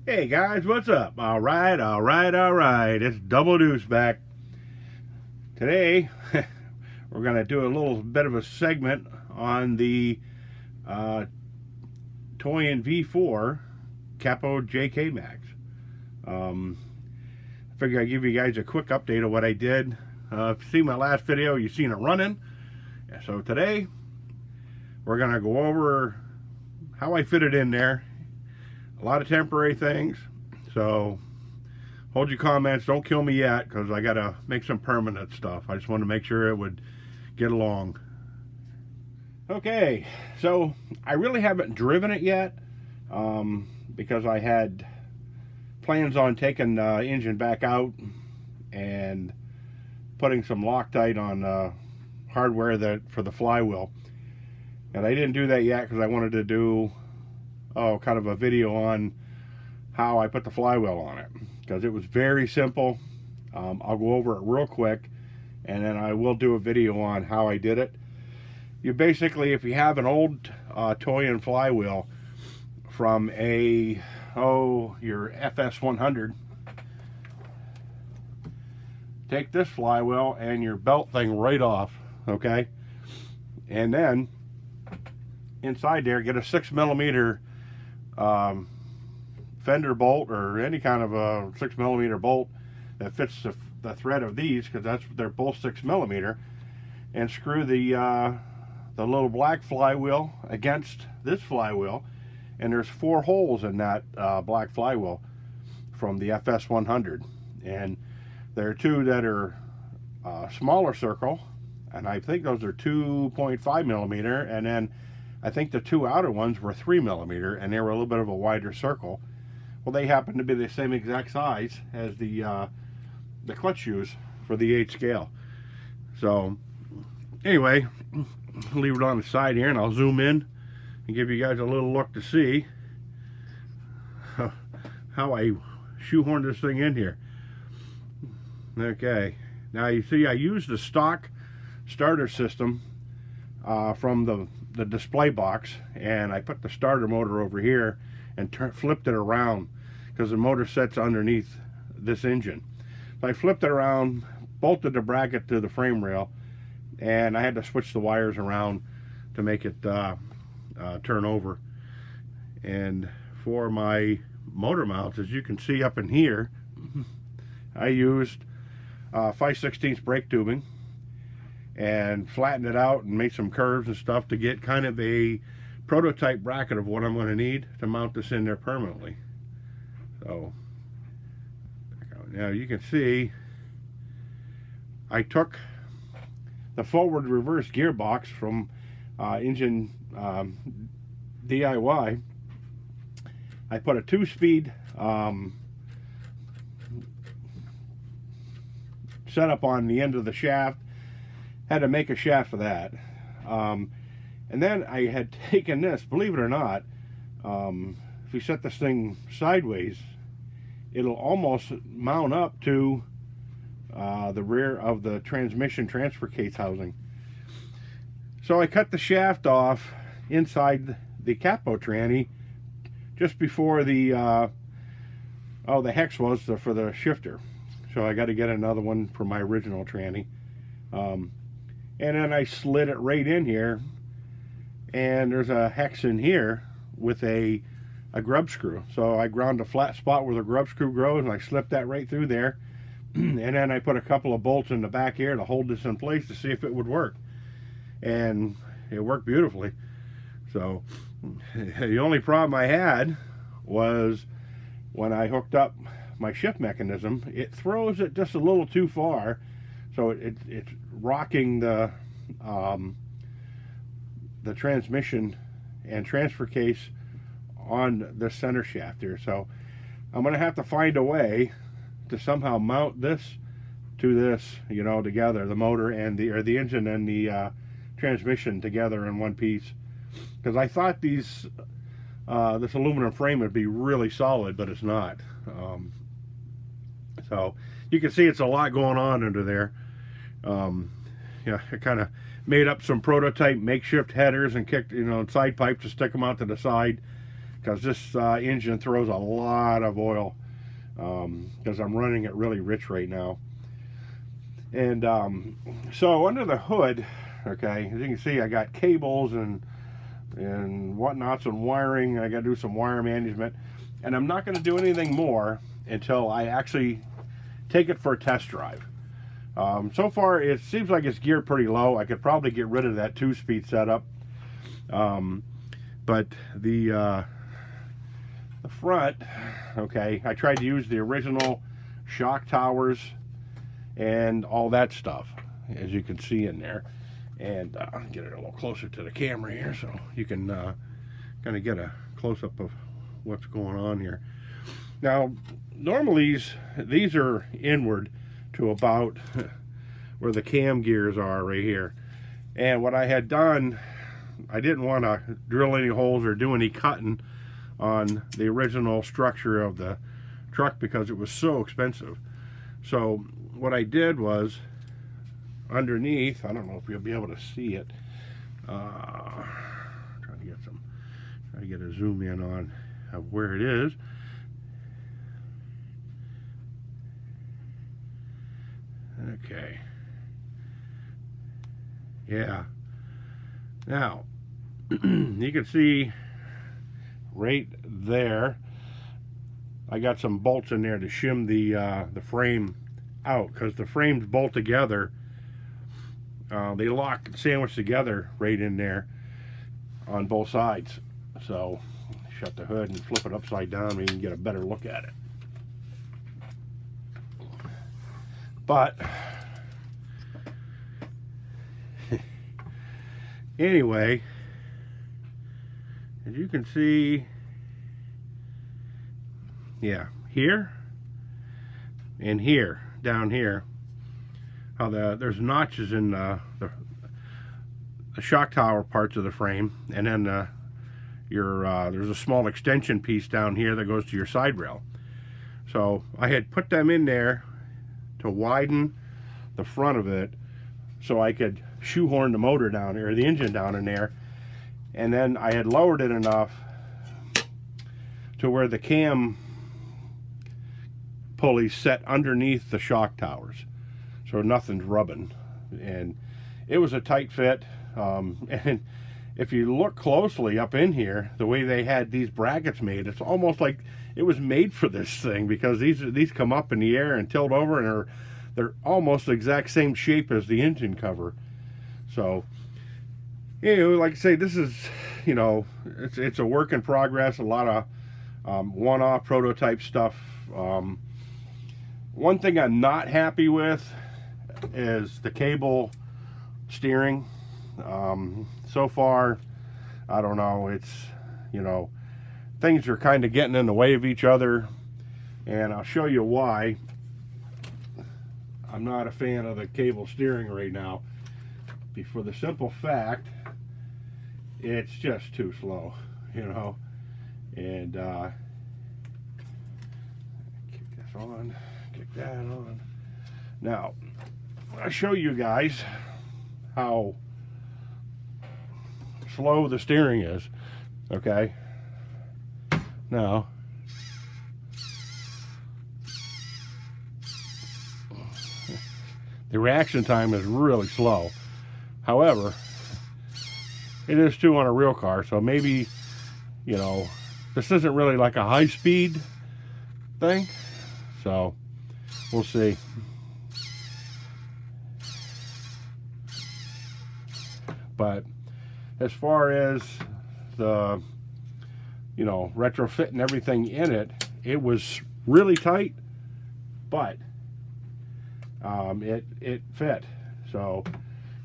Hey guys, what's up? All right. It's Double Deuce back. Today, we're going to do a little bit of a segment on the toyan V4 Capo JKMAX. I figure I'd give you guys a quick update of what I did. If you see my last video, you've seen it running. So today, we're going to go over how I fit it in there. A lot of temporary things, so hold your comments. Don't kill me yet, because I gotta make some permanent stuff. I just want to make sure it would get along. Okay, so I really haven't driven it yet, because I had plans on taking the engine back out and putting some Loctite on hardware for the flywheel, and I didn't do that yet because I wanted to do kind of a video on how I put the flywheel on it, because it was very simple. I'll go over it real quick, and then I will do a video on how I did it. You basically, if you have an old toyan flywheel from your FS100, take this flywheel and your belt thing right off, okay? And then inside there, get a 6mm fender bolt, or any kind of a 6mm bolt that fits the thread of these, because they're both 6mm, and screw the little black flywheel against this flywheel. And there's 4 holes in that black flywheel from the FS100, and there are 2 that are smaller circle, and I think those are 2.5mm, and then I think the 2 outer ones were 3mm, and they were a little bit of a wider circle. Well, they happen to be the same exact size as the clutch shoes for the 8 scale. So anyway, I'll leave it on the side here, and I'll zoom in and give you guys a little look to see how I shoehorned this thing in here. Okay, now you see I used the stock starter system from the display box, and I put the starter motor over here and flipped it around, because the motor sets underneath this engine. So I flipped it around, bolted the bracket to the frame rail, and I had to switch the wires around to make it turn over. And for my motor mounts, as you can see up in here, I used 5/16 brake tubing and flattened it out and made some curves and stuff to get kind of a prototype bracket of what I'm going to need to mount this in there permanently. So now you can see I took the forward reverse gearbox from Engine DIY. I put a 2-speed setup on the end of the shaft. Had to make a shaft for that, and then I had taken this, believe it or not, if you set this thing sideways, it'll almost mount up to the rear of the transmission transfer case housing. So I cut the shaft off inside the Capo tranny just before the hex was for the shifter. So I got to get another one for my original tranny. And then I slid it right in here, and there's a hex in here with a grub screw. So I ground a flat spot where the grub screw grows, and I slipped that right through there. And then I put a couple of bolts in the back here to hold this in place to see if it would work. And it worked beautifully. So the only problem I had was when I hooked up my shift mechanism, it throws it just a little too far. So it's rocking the transmission and transfer case on the center shaft here. So I'm going to have to find a way to somehow mount this to this, together, the motor and the engine and the transmission together in one piece. Because I thought this aluminum frame would be really solid, but it's not. So you can see it's a lot going on under there. I kind of made up some prototype makeshift headers and kicked, side pipes to stick them out to the side, because this engine throws a lot of oil, because I'm running it really rich right now. And so under the hood, okay, as you can see, I got cables and whatnots and wiring. I got to do some wire management, and I'm not going to do anything more until I actually take it for a test drive. So far, it seems like it's geared pretty low. I could probably get rid of that 2-speed setup, but the front, okay, I tried to use the original shock towers and all that stuff, as you can see in there. And get it a little closer to the camera here so you can kind of get a close-up of what's going on here. Now, normally these are inward to about where the cam gears are right here. And what I had done, I didn't want to drill any holes or do any cutting on the original structure of the truck because it was so expensive. So what I did was, underneath, I don't know if you'll be able to see it, trying to get a zoom in on where it is. Okay, yeah, now you can see right there I got some bolts in there to shim the frame out, because the frames bolt together. They lock sandwich together right in there on both sides. So shut the hood and flip it upside down so you can get a better look at it. But anyway, as you can see, yeah, here and here, down here, how there's notches in the shock tower parts of the frame, and then there's a small extension piece down here that goes to your side rail. So I had put them in there to widen the front of it so I could shoehorn the motor down there, or the engine down in there, and then I had lowered it enough to where the cam pulleys set underneath the shock towers, so nothing's rubbing. And it was a tight fit, and if you look closely up in here, the way they had these brackets made, it's almost like it was made for this thing, because these come up in the air and tilt over, and they're almost the exact same shape as the engine cover. So, you know, like I say, this is, you know, it's a work in progress. A lot of one-off prototype stuff. One thing I'm not happy with is the cable steering. So far, I don't know, it's, you know, things are kind of getting in the way of each other, and I'll show you why I'm not a fan of the cable steering right now. For the simple fact, it's just too slow, you know. And kick this on, kick that on. Now, I'll show you guys how slow the steering is. Okay, now the reaction time is really slow. However, it is too on a real car, so maybe, you know, this isn't really like a high-speed thing, so we'll see. But as far as the, you know, retrofitting everything in it, it was really tight, but it fit. So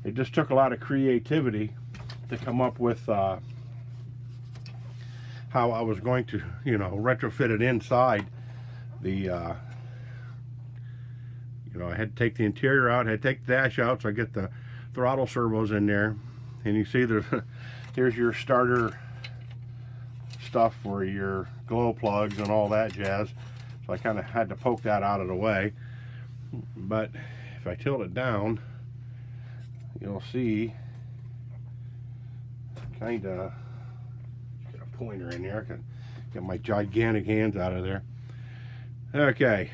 it just took a lot of creativity to come up with how I was going to, you know, retrofit it inside the, you know, I had to take the interior out, I had to take the dash out, so I get the throttle servos in there, and you see here's your starter stuff for your glow plugs and all that jazz. So I kind of had to poke that out of the way. But if I tilt it down, you'll see, kind of, get a pointer in there, Get my gigantic hands out of there. Okay.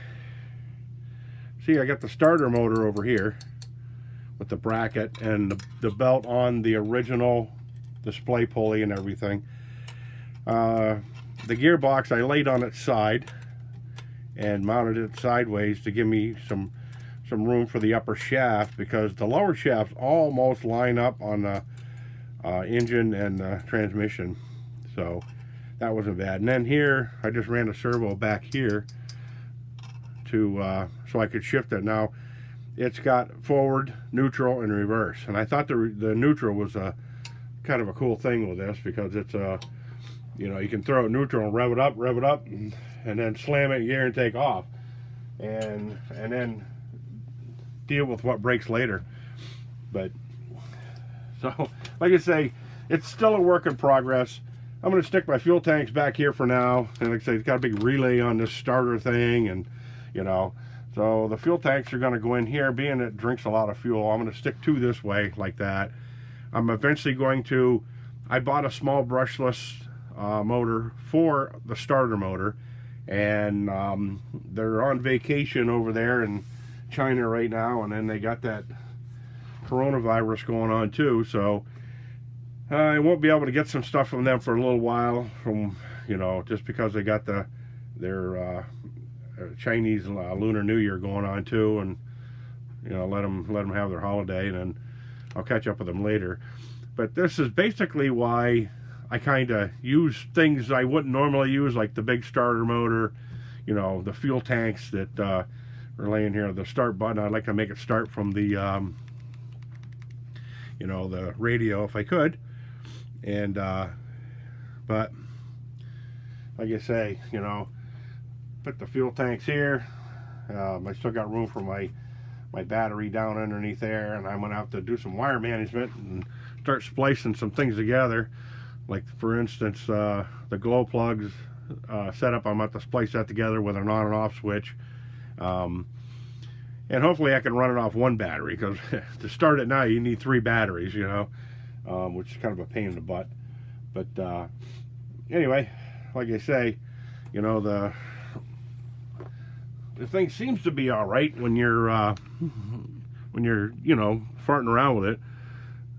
See, I got the starter motor over here with the bracket and the belt on the original display pulley and everything. The gearbox I laid on its side and mounted it sideways to give me some room for the upper shaft, because the lower shafts almost line up on the engine and the transmission, so that wasn't bad. And then here I just ran a servo back here to so I could shift it. Now it's got forward, neutral, and reverse, and I thought the neutral was a kind of a cool thing with this, because it's you know, you can throw it neutral and rev it up, and then slam it in gear and take off, and then deal with what breaks later. But so, like I say, it's still a work in progress. I'm going to stick my fuel tanks back here for now, and like I say, it's got a big relay on this starter thing, and you know, so the fuel tanks are going to go in here. Being it drinks a lot of fuel, I'm going to stick two this way like that. I'm eventually going to, I bought a small brushless motor for the starter motor, and they're on vacation over there in China right now, and then they got that coronavirus going on too, so I won't be able to get some stuff from them for a little while, from, you know, just because they got their Chinese Lunar New Year going on too, and you know, let them have their holiday, and then I'll catch up with them later. But this is basically why I kind of use things I wouldn't normally use, like the big starter motor, you know, the fuel tanks that are laying here, the start button. I'd like to make it start from the you know, the radio if I could. And but like I say, you know, put the fuel tanks here. I still got room for my battery down underneath there, and I'm gonna have to do some wire management and start splicing some things together. Like, for instance, the glow plugs setup, I'm going to splice that together with an on and off switch. And hopefully I can run it off one battery, because to start it now you need 3 batteries, you know, which is kind of a pain in the butt. But anyway, like I say, you know, the thing seems to be all right when you're you know, farting around with it.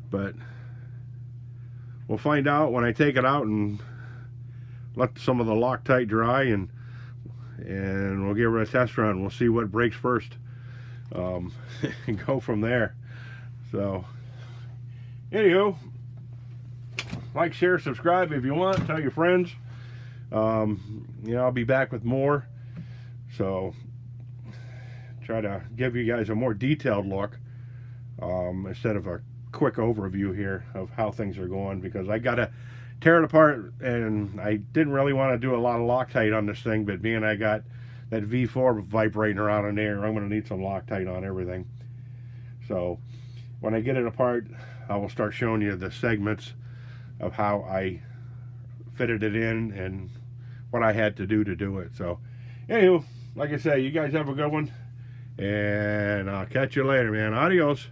But we'll find out when I take it out and let some of the Loctite dry, and we'll give it a test run. We'll see what breaks first, and go from there. So, anywho, like, share, subscribe if you want. Tell your friends. You know, I'll be back with more. So, try to give you guys a more detailed look, instead of a quick overview here of how things are going, because I gotta tear it apart, and I didn't really want to do a lot of Loctite on this thing, but being I got that V4 vibrating around in there, I'm going to need some Loctite on everything. So when I get it apart, I will start showing you the segments of how I fitted it in and what I had to do it. So anywho, like I say, you guys have a good one, and I'll catch you later, man. Adios.